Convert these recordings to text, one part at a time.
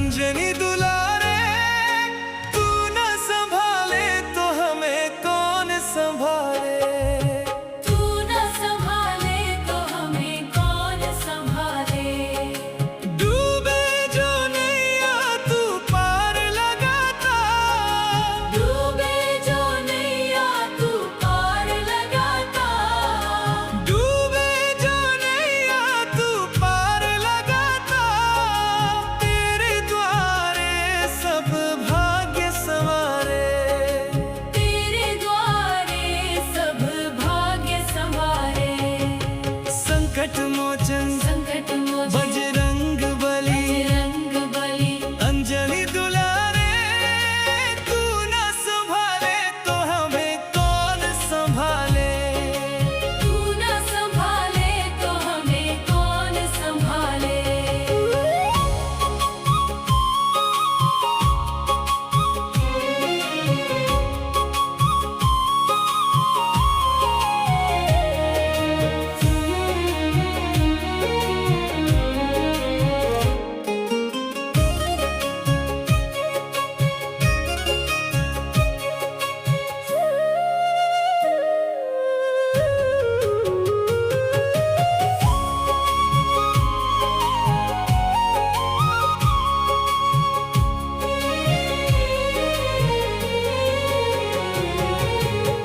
अंजनी दुलारे, तू न संभाले तो हमें कौन संभाले। तू न संभाले तो हमें कौन संभाले। डूबे जो नैया तू पार लगाता, डूबे जो नैया तू पार लगाता। डूबे जो नैया तू पार लगाता। तेरे द्वारे सब भाग्य संवारे, तेरे द्वारे सब भाग्य संवारे। संकट मोचन संकट मोचन बजरंग बली, बजरंग बली। अंजनी दुलारे, तू न संभाले तो हमें कौन संभाले। तू न संभाले तो हमें कौन संभाले।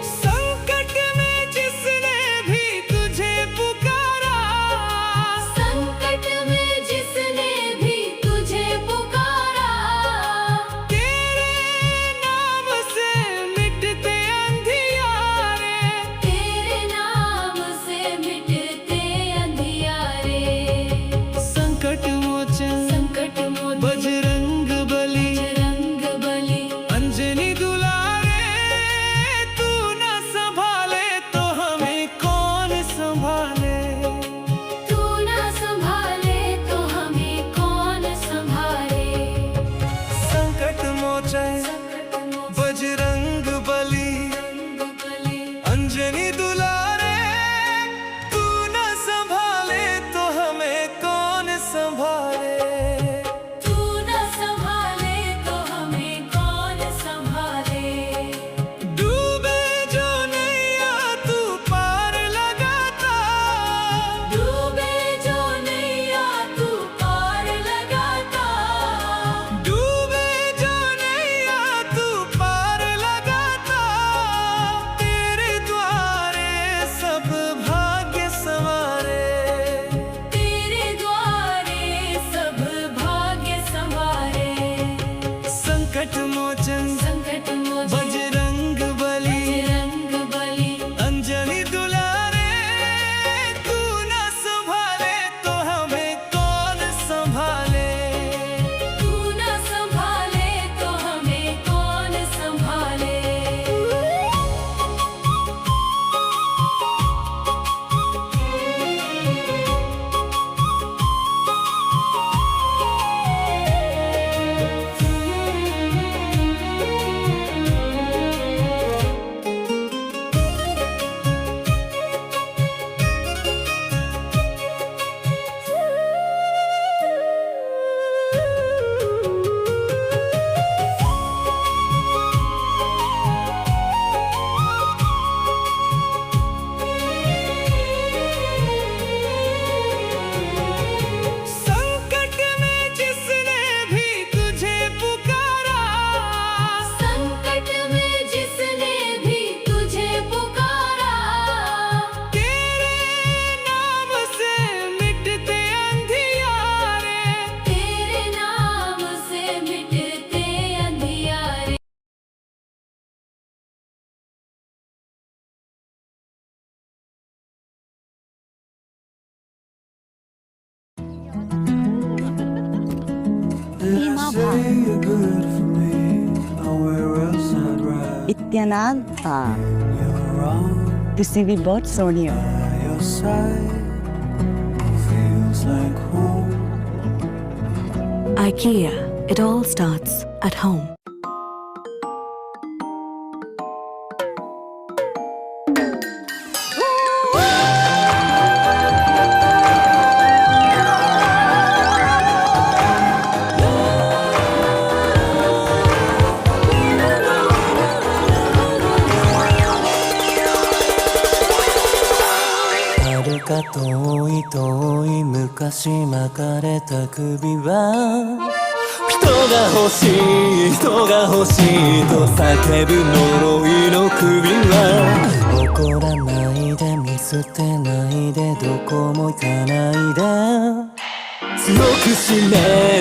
संकट में जिसने भी तुझे पुकारा, संकट में जिसने भी तुझे पुकारा। तेरे नाम से मिटते अंधियारे। तेरे नाम से मिटते अंधियारे। संकट मोचन संकट मोचन बजरंग बली, बजरंग बली। अंजनी दुलारे, तू न संभाले तो हमें कौन संभाले। तू न संभाले तो हमें कौन संभाले। संकट मोचन संकट मोचन बजरंग बली, बजरंग बली। अंजनी दुलारे, तू न संभाले तो हमें कौन संभाले। तू न संभाले तो हमें कौन संभाले। डूबे जो नैया तू पार लगाता, डूबे जो नैया तू पार लगाता। डूबे जो नैया तू पार लगाता। तेरे द्वारे सब भाग्य संवारे, तेरे द्वारे सब भाग्य संवारे। संकट मोचन संकट मोचन बजरंग बली, बजरंग बली। अंजनी दुलारे, तू न संभाले तो हमें कौन संभाले। तू न संभाले तो हमें कौन संभाले। संकट में जिसने भी तुझे पुकारा, संकट में जिसने भी तुझे पुकारा। तेरे नाम से मिटते अंधियारे। तेरे नाम से मिटते अंधियारे। Say you're good for me, nowhere else I'd rather. 있잖아. You're around 부시비 봇 소니오. by your side, feels like home. IKEA. It all starts at home. か遠い遠い昔巻かれた首は人が欲しい人が欲しいと叫ぶ呪いの首は怒らないで見捨てないでどこも行かないで強く締め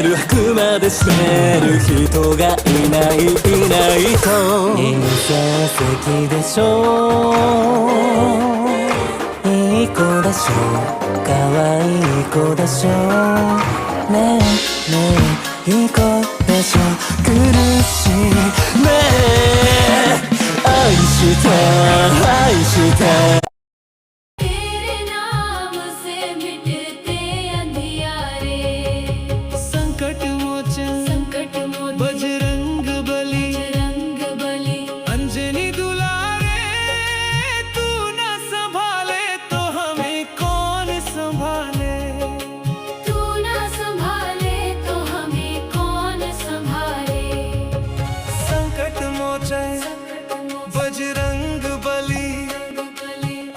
る吐くまで締める人がいないいないといい成績でしょいい子でしょ可愛い子でしょねえねえいい子でしょ苦しいねえ愛して愛してतेरे नाम से मिटते अंधियारे संकट मोचन संकट मोचन बजरंग बली रंग बली अंजनी दुलारे तू न संभाले तो हमें कौन संभाले तू ना संभाले तो हमें कौन संभाले संकट मोचन बजरंग बली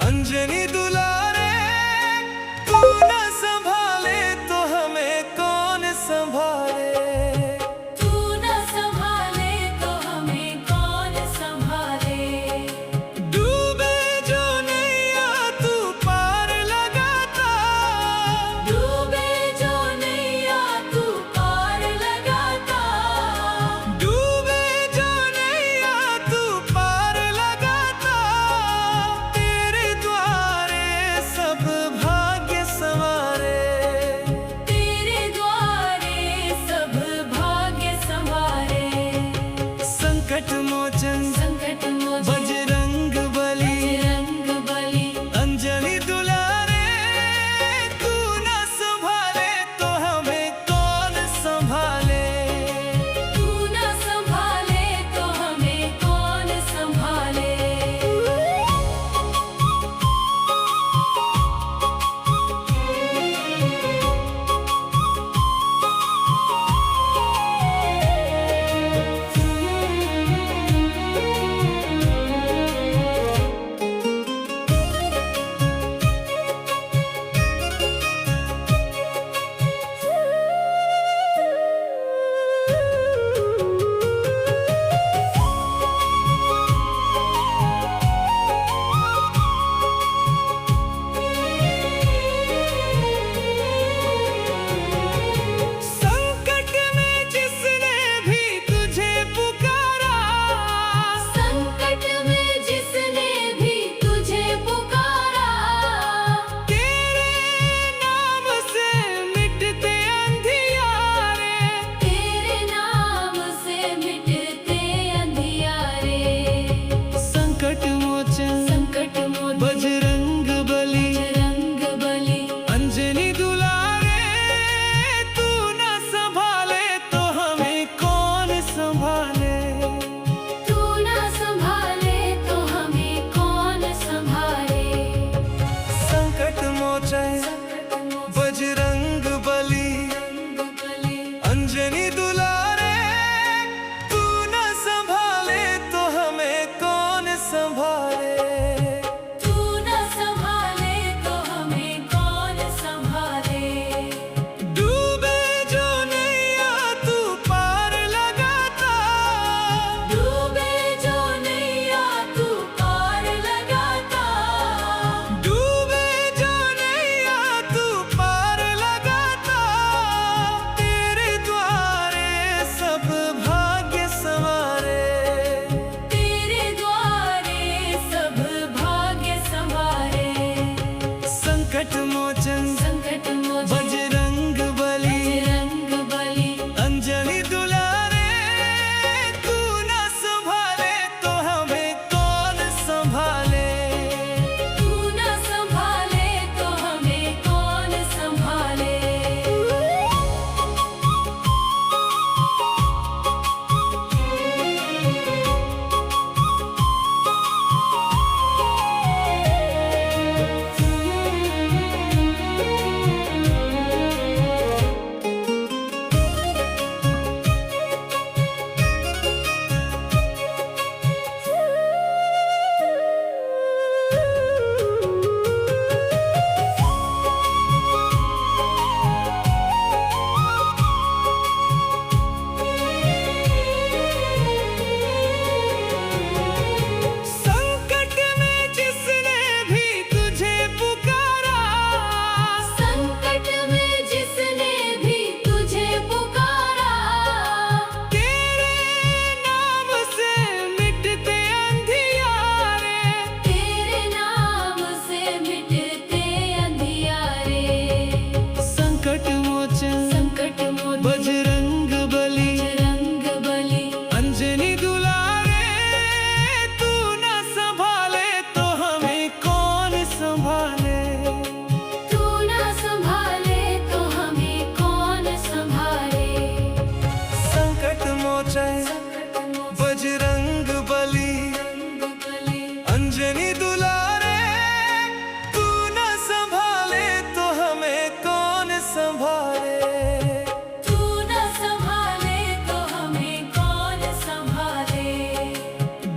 अंजनी दुलारे तू न संभाले तो हमें कौन संभाले तू ना संभाले तो हमें कौन संभाले डूबे जो नैया तू पार लगाता डूबे जो नैया तू पार लगाता डूबे जो नैया तू पार लगाता तेरे द्वारे सब भाग्य संवारे तेरे द्वारे सब भाग्य संवारे संकट मोचन संकट मोचन बजरंग बली रंग बली अंजनी दुलारे तू न संभाले तो हमें कौन संभाले तू ना संभाले तो हमें कौन संभाले मोचन संकट मोचन बजरंग बली रंग बली अंजनी दुलारे तू न संभाले तो हमें कौन संभाले तू न संभाले तो हमें कौन संभाले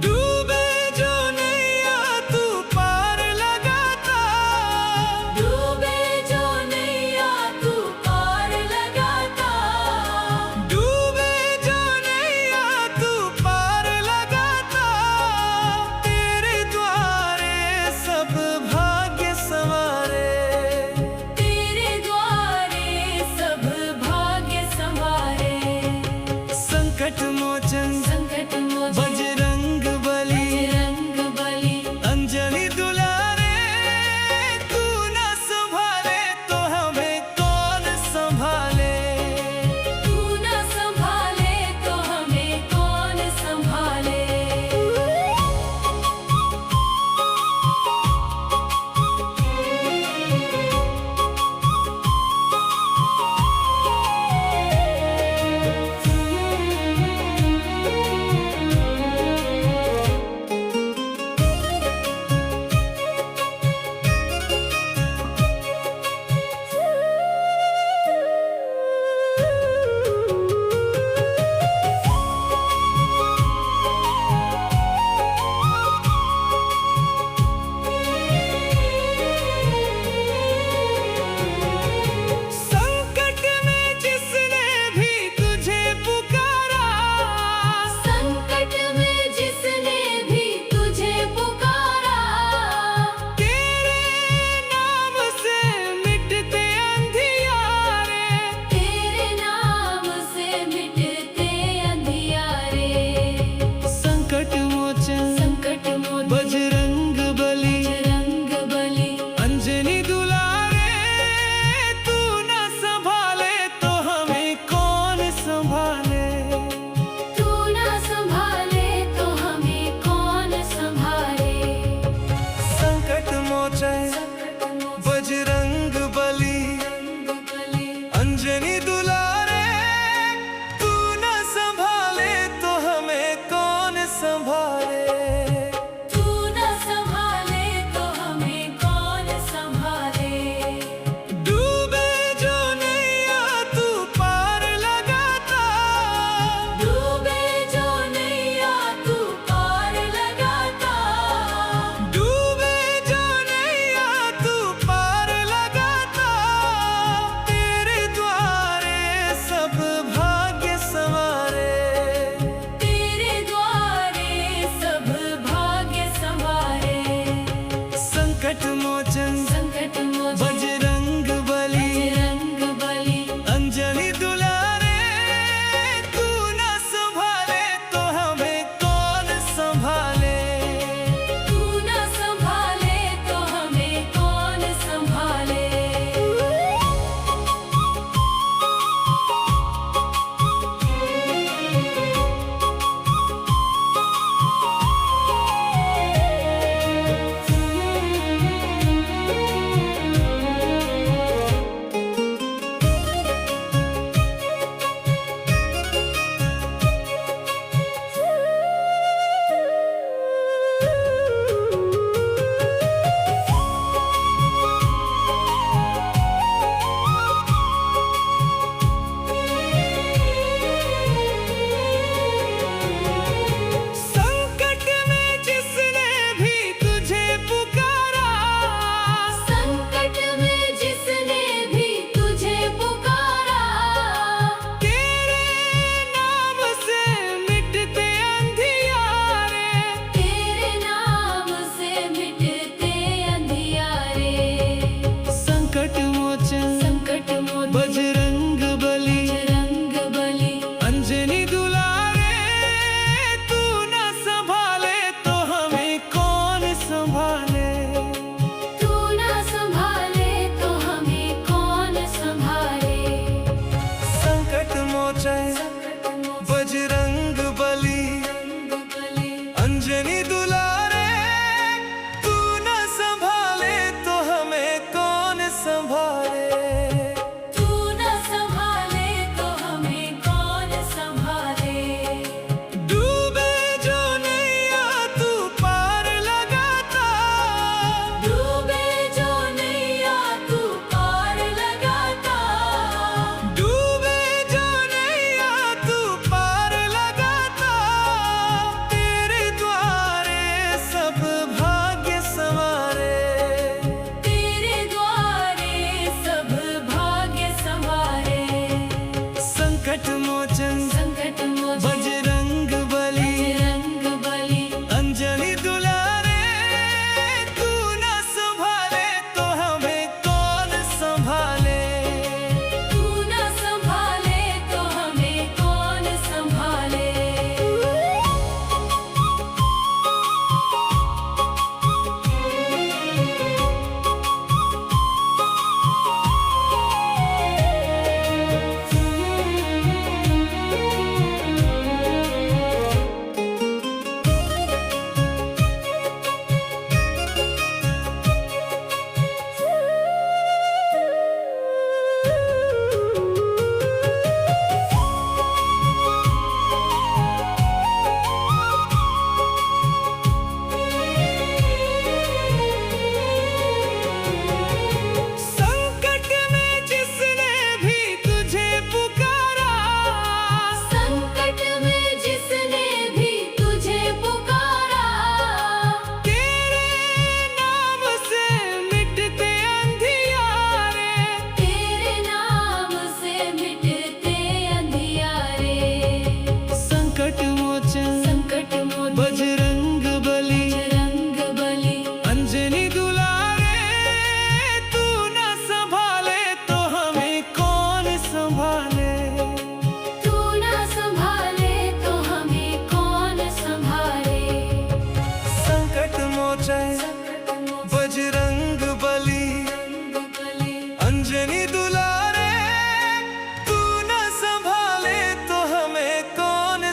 डूबे जो नैया तू पार लगाता डूबे जो नैया तू पार लगाता डूबे जो नैया तू पार लगाता तेरे द्वारे सब भाग्य संवारे तेरे द्वारे सब भाग्य संवारे संकट मोचन संकट मोचन बजरंग बली रंग बली अंजनी दुलारे तू न संभाले तो हमें कौन संभाले तू न संभाले तो हमें कौन संभाले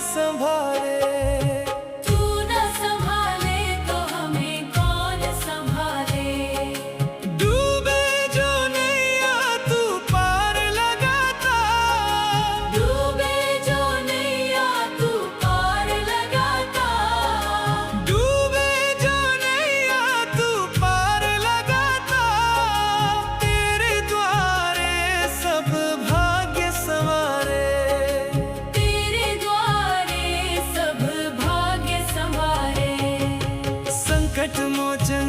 संभाले। तू न संभाले तो हमें कौन संभाले। डूबे जो नैया तू पार लगाता, डूबे जो नैया तू पार लगाता। डूबे जो नैया तू पार लगाता। तेरे द्वारे सब भाग्य संवारे। तेरे द्वारे सब भाग्य संवारे। संकट मोचन